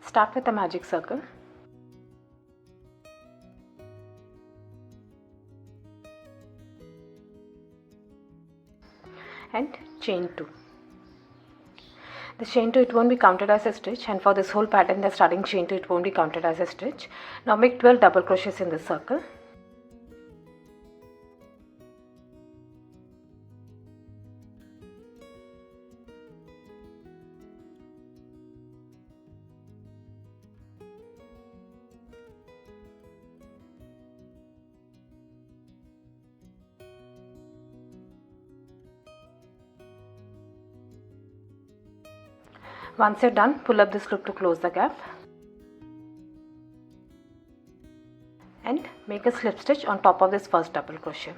Start with a magic circle and chain 2. The chain 2, it won't be counted as a stitch, and for this whole pattern the starting chain 2, it won't be counted as a stitch. Now make 12 double crochets in this circle. Once you're done, pull up this loop to close the gap and make a slip stitch on top of this first double crochet.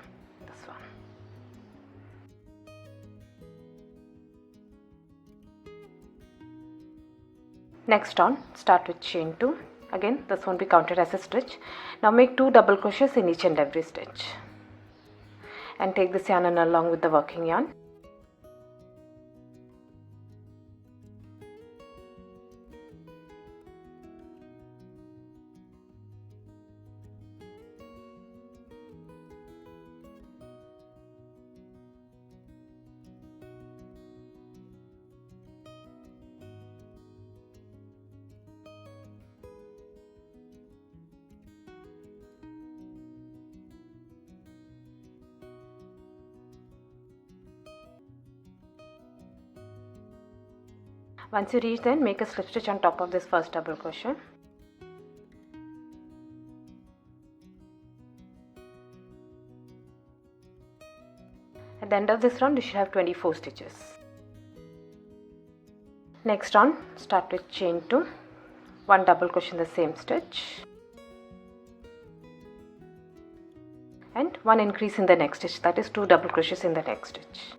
This one. Next on, start with chain 2. Again, this won't be counted as a stitch. Now make 2 double crochets in each and every stitch and take this yarn along with the working yarn. Once you reach there, make a slip stitch on top of this first double crochet. At the end of this round, you should have 24 stitches. Next round, start with chain 2, 1 double crochet in the same stitch and 1 increase in the next stitch, that is 2 double crochets in the next stitch.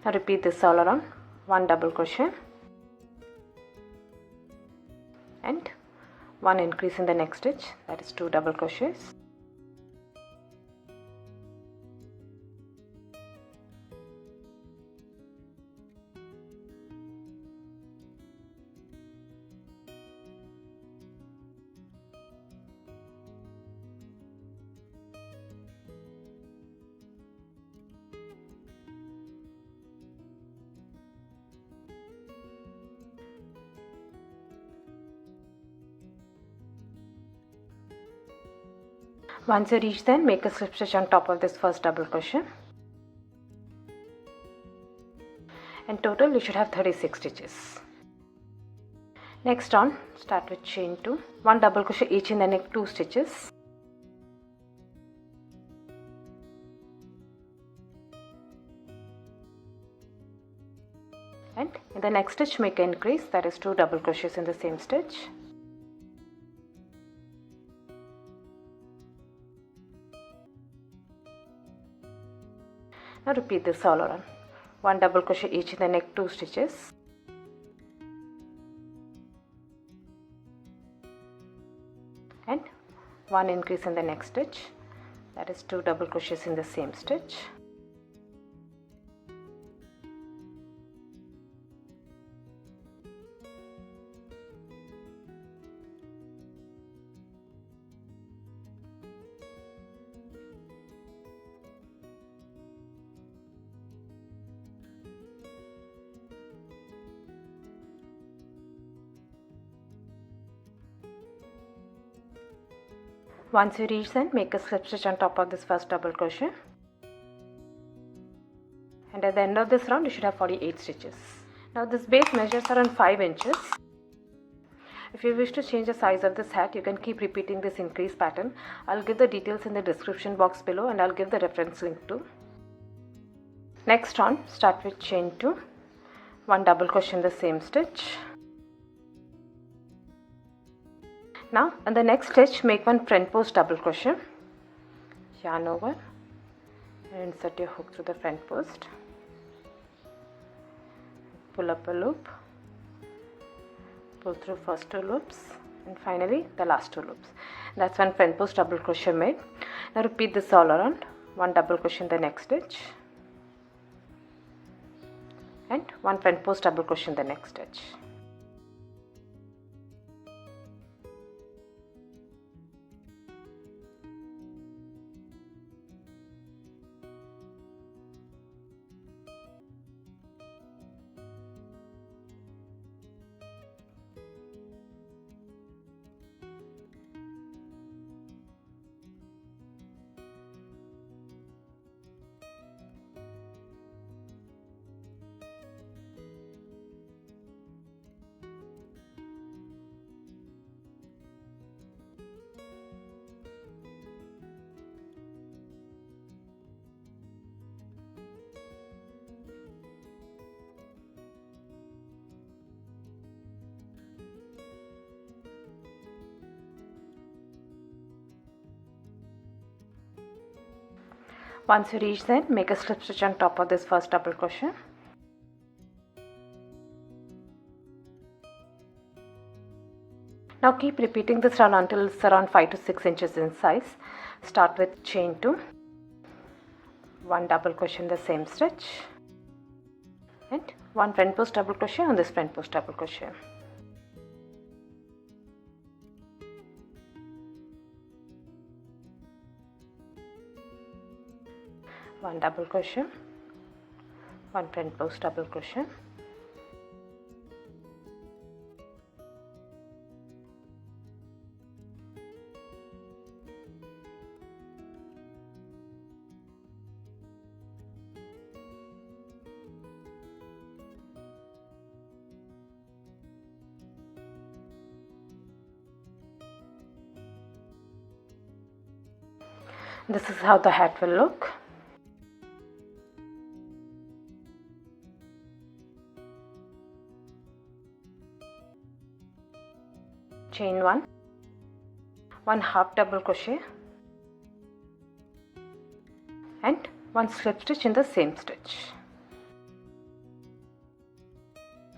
Now repeat this all around. 1 double crochet and 1 increase in the next stitch, that is 2 double crochets. Once you reach there, make a slip stitch on top of this first double crochet. In total, you should have 36 stitches. Next on, start with chain 2, 1 double crochet each in the next 2 stitches. And in the next stitch, make an increase, that is 2 double crochets in the same stitch. Now repeat this all around. 1 double crochet each in the next 2 stitches and 1 increase in the next stitch, that is 2 double crochets in the same stitch. Once you reach then, make a slip stitch on top of this first double crochet, and at the end of this round you should have 48 stitches. Now this base measures around 5 inches. If you wish to change the size of this hat, you can keep repeating this increase pattern. I'll give the details in the description box below and I'll give the reference link too. Next round, start with chain 2, 1 double crochet in the same stitch. Now in the next stitch, make 1 front post double crochet, yarn over and insert your hook through the front post, pull up a loop, pull through first 2 loops and finally the last 2 loops. That's 1 front post double crochet made. Now repeat this all around. 1 double crochet in the next stitch and 1 front post double crochet in the next stitch. Once you reach the end, make a slip stitch on top of this first double crochet. Now keep repeating this round until it's around 5 to 6 inches in size. Start with chain 2, 1 double crochet in the same stitch and 1 front post double crochet on this front post double crochet. One double crochet, 1 front post double crochet, this is how the hat will look. Chain 1, 1 half double crochet and 1 slip stitch in the same stitch.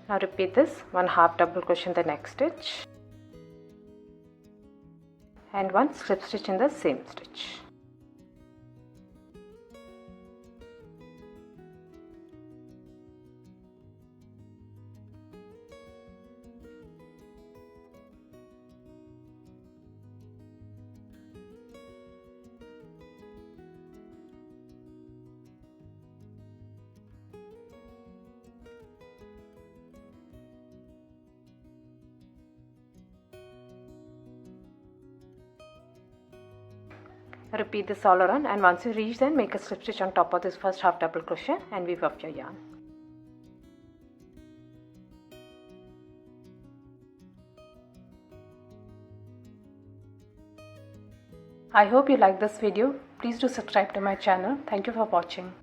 Now repeat this, 1 half double crochet in the next stitch and 1 slip stitch in the same stitch. Repeat this all around, and once you reach then make a slip stitch on top of this first half double crochet and weave up your yarn. I hope you like this video. Please do subscribe to my channel. Thank you for watching.